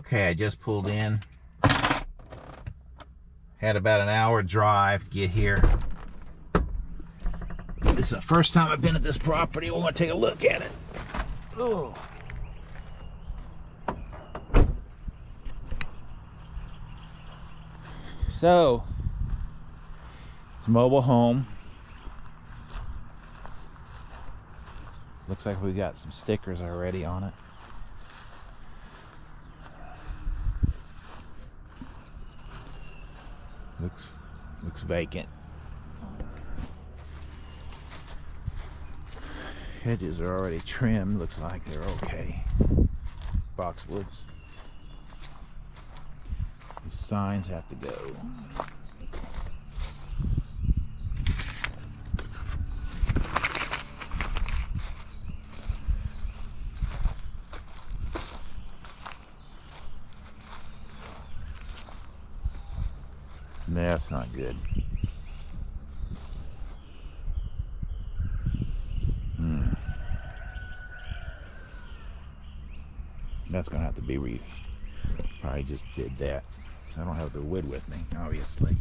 Okay, I just pulled in. Had about an hour drive get here. This is the first time I've been at this property. I want to take a look at it. Oh. So, it's a mobile home. Looks like we got some stickers already on it. Looks vacant. Hedges are already trimmed. Looks like they're okay. Boxwoods. Signs have to go. That's not good. That's gonna have to be probably just did that. I don't have the wood with me, obviously.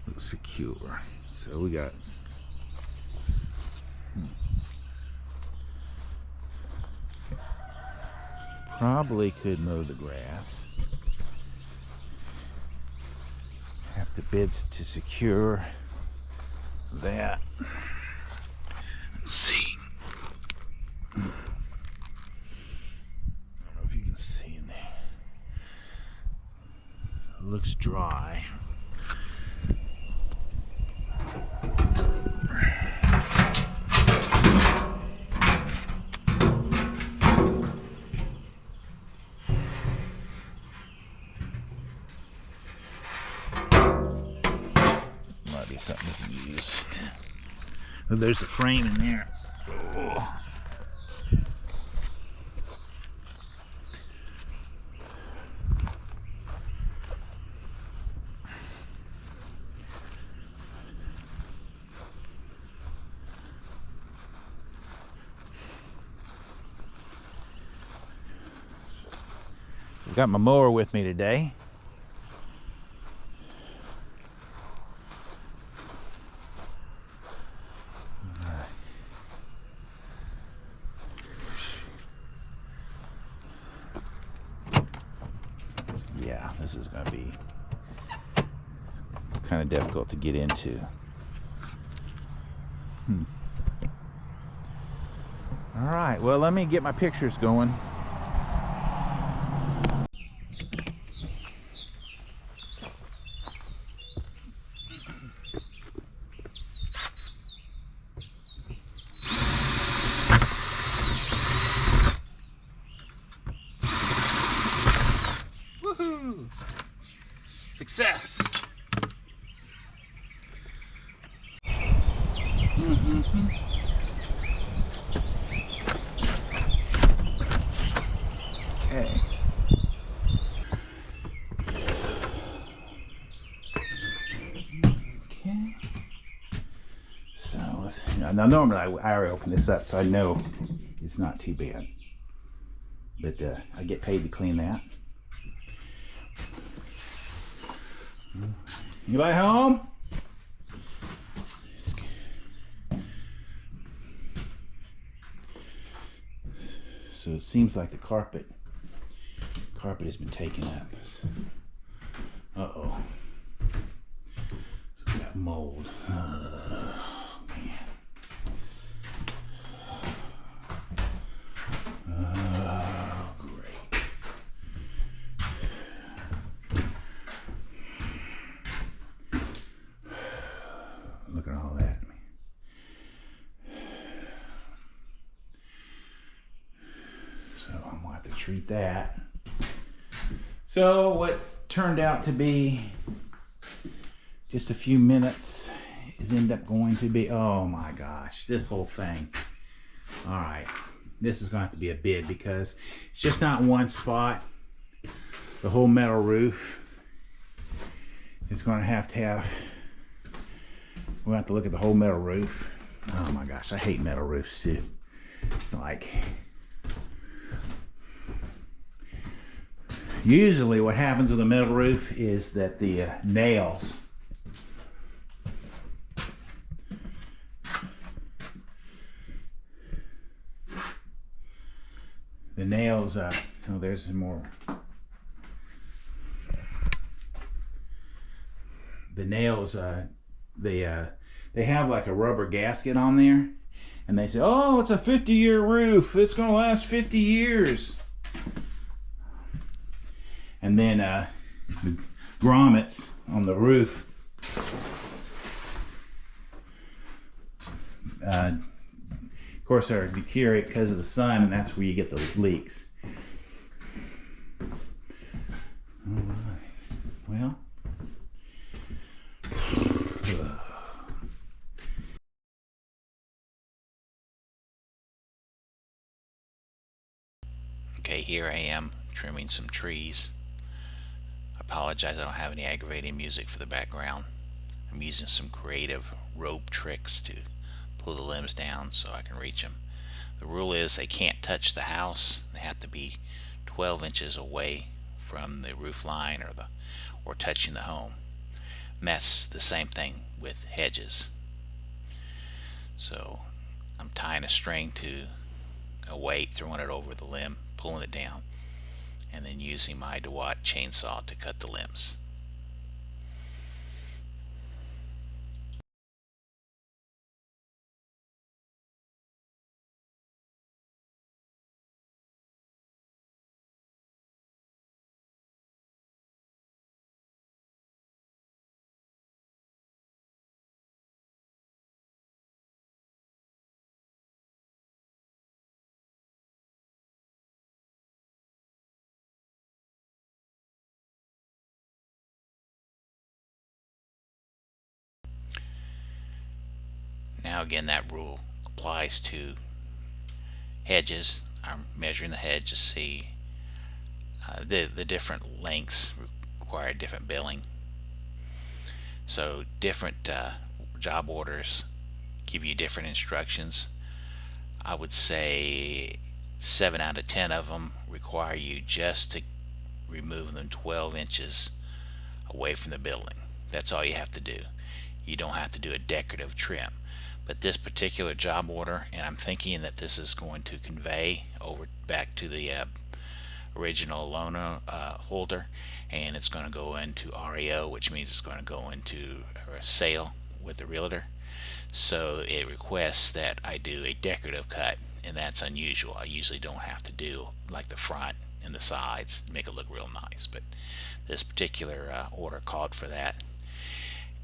Looks secure. So we got probably could mow the grass. Have to bid to secure that. Let's see. I don't know if you can see in there. It looks dry. Might be something we can use. Oh, there's the frame in there. Oh. I've got my mower with me today. Yeah, this is going to be kind of difficult to get into. All right, well, let me get my pictures going. Woohoo! Success! Okay. Okay. So now normally I already open this up, so I know it's not too bad. But I get paid to clean that. Anybody home? So it seems like the carpet has been taken up. Uh-oh. So we got mold. Oh, man. Oh, great. Look at all that. So I'm gonna have to treat that. So what turned out to be just a few minutes is end up going to be, oh my gosh, this whole thing. All right, this is gonna have to be a bid because it's just not one spot. The whole metal roof is gonna have, we're gonna have to look at the whole metal roof. Oh my gosh, I hate metal roofs too. It's like, usually what happens with a metal roof is that the nails oh, there's some more. The nails, they have like a rubber gasket on there, and they say, oh, it's a 50-year roof, it's gonna last 50 years. And then the grommets on the roof of course are deteriorate because of the sun, and that's where you get the leaks. All right. Well, okay, here I am trimming some trees. I apologize, I don't have any aggravating music for the background. I'm using some creative rope tricks to pull the limbs down so I can reach them. The rule is they can't touch the house. They have to be 12 inches away from the roof line or touching the home. And that's the same thing with hedges. So I'm tying a string to a weight, throwing it over the limb, pulling it down, and then using my DeWalt chainsaw to cut the limbs. Now again, that rule applies to hedges. I'm measuring the hedge to see the different lengths require different billing. So different job orders give you different instructions. I would say 7 out of 10 of them require you just to remove them 12 inches away from the building. That's all you have to do. You don't have to do a decorative trim. But this particular job order, and I'm thinking that this is going to convey over back to the original loan holder, and it's going to go into REO, which means it's going to go into a sale with the realtor. So it requests that I do a decorative cut, and that's unusual. I usually don't have to do like the front and the sides to make it look real nice, but this particular order called for that.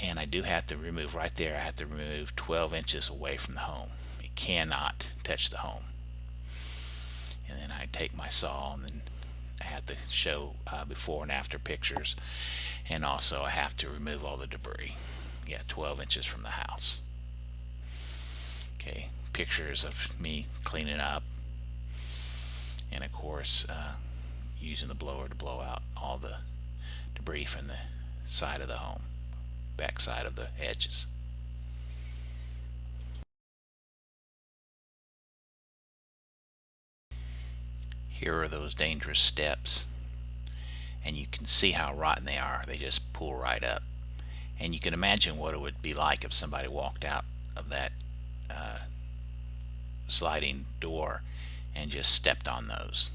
And I do have to remove right there, I have to remove 12 inches away from the home. It cannot touch the home. And then I take my saw, and then I have to show before and after pictures, and also I have to remove all the debris. Yeah, 12 inches from the house. Okay, pictures of me cleaning up, and of course using the blower to blow out all the debris from the side of the home, back side of the hedges. Here are those dangerous steps, and you can see how rotten they are. They just pull right up, and you can imagine what it would be like if somebody walked out of that sliding door and just stepped on those.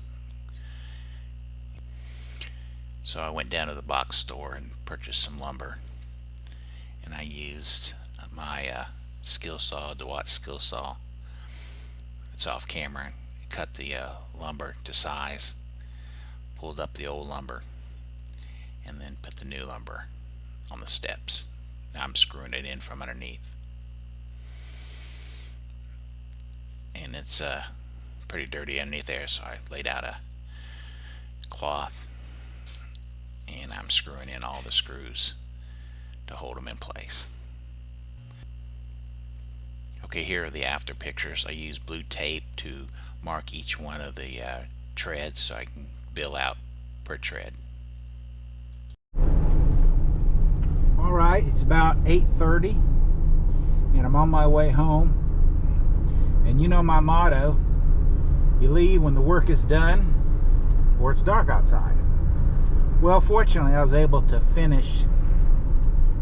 So I went down to the box store and purchased some lumber, and I used my skill saw, DeWalt skill saw. It's off camera. Cut the lumber to size, pulled up the old lumber, and then put the new lumber on the steps. Now I'm screwing it in from underneath, and it's pretty dirty underneath there, so I laid out a cloth, and I'm screwing in all the screws to hold them in place. Okay, here are the after pictures. I use blue tape to mark each one of the treads so I can bill out per tread. Alright, it's about 8:30 and I'm on my way home. And you know my motto, you leave when the work is done or it's dark outside. Well, fortunately, I was able to finish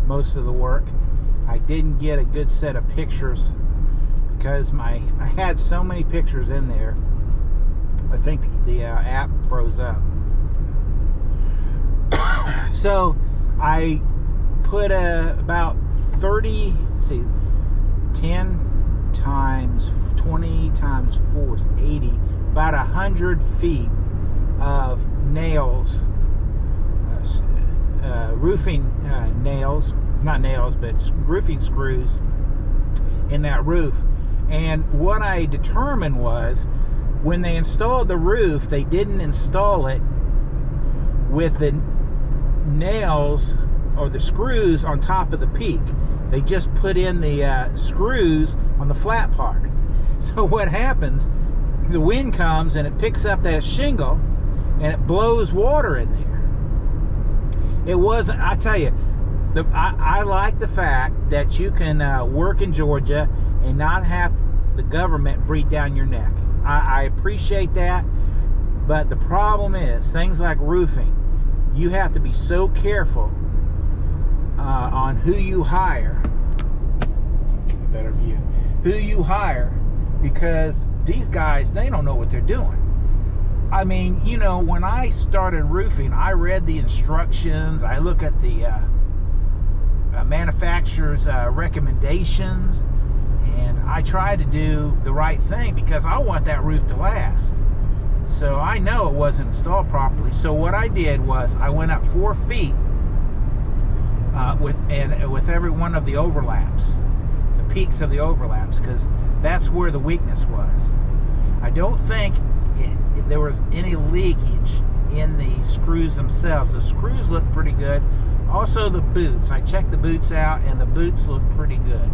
most of the work. I didn't get a good set of pictures because I had so many pictures in there. I think the app froze up. So I put about 30, 10 times 20 times 4 is 80, about 100 feet of nails, roofing nails, not nails, but roofing screws in that roof. And what I determined was, when they installed the roof, they didn't install it with the nails or the screws on top of the peak. They just put in the screws on the flat part. So what happens, the wind comes and it picks up that shingle and it blows water in there. It wasn't, I tell you, I like the fact that you can work in Georgia and not have the government breathe down your neck. I appreciate that, but the problem is things like roofing. You have to be so careful on who you hire. Get a better view. Who you hire, because these guys, they don't know what they're doing. I mean, you know, when I started roofing, I read the instructions. I look at the manufacturer's recommendations, and I try to do the right thing because I want that roof to last. So I know it wasn't installed properly. So what I did was I went up 4 feet with every one of the overlaps, the peaks of the overlaps, because that's where the weakness was. I don't think there was any leakage in the screws themselves. The screws look pretty good. Also the boots. I checked the boots out and the boots look pretty good.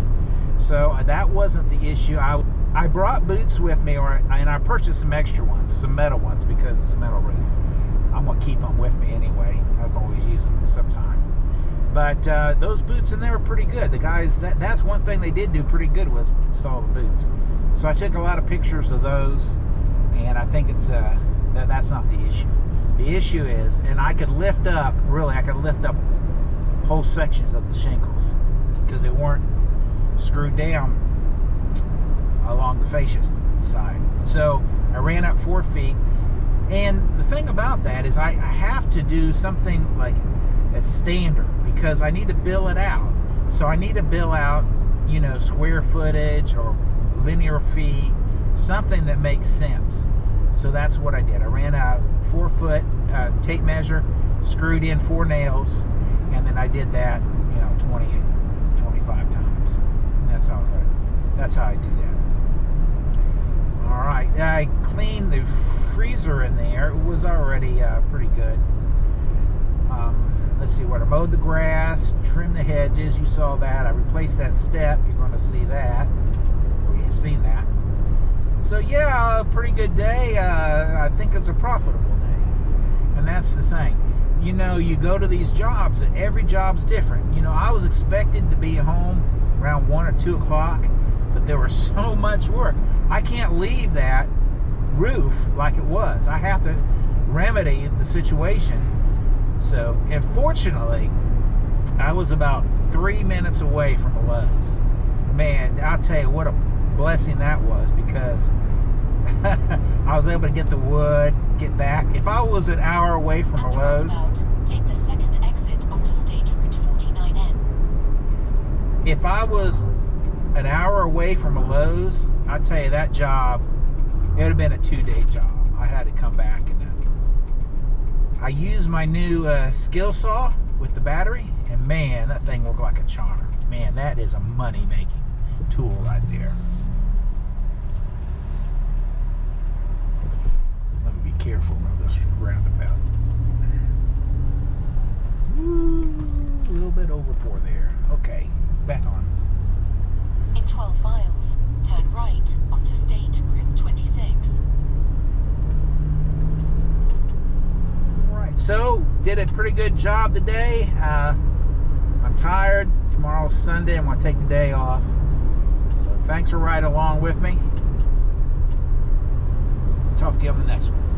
So that wasn't the issue. I brought boots with me, and I purchased some extra ones, some metal ones, because it's a metal roof. I'm going to keep them with me anyway. I can always use them sometime. But those boots in there were pretty good. The guys, that's one thing they did do pretty good, was install the boots. So I took a lot of pictures of those, and I think it's that's not the issue. The issue is, and I could lift up, really, I could lift up whole sections of the shingles because they weren't screwed down along the fascia side. So I ran up 4 feet, and the thing about that is I have to do something like that's standard because I need to bill it out. So I need to bill out, you know, square footage or linear feet, something that makes sense. So that's what I did. I ran a 4 foot tape measure, screwed in 4 nails, and then I did that, you know, 25 times. And that's how I do that. All right, I cleaned the freezer in there. It was already pretty good. Let's see what I mowed the grass, trimmed the hedges. You saw that. I replaced that step. You're going to see that. We have seen that. So yeah, a pretty good day. I think it's a profitable day, and that's the thing. You know, you go to these jobs, and every job's different. You know, I was expected to be home around 1 or 2 o'clock, but there was so much work. I can't leave that roof like it was. I have to remedy the situation. So, and fortunately, I was about 3 minutes away from a Lowe's. Man, I'll tell you what a blessing that was, because I was able to get the wood, get back. If I was an hour away from a Lowe's, take the second exit onto State Route 49N. If I was an hour away from a Lowe's, I tell you, that job, it would have been a 2-day job. I had to come back, and I used my new skill saw with the battery, and man, that thing worked like a charm. Man, that is a money-making tool right there. Let me be careful of this roundabout. Ooh, a little bit overboard there. Okay, back on. In 12 miles, turn right onto State Route 26. Alright, so did a pretty good job today. I'm tired. Tomorrow's Sunday. I'm going to take the day off. So thanks for riding along with me. next one.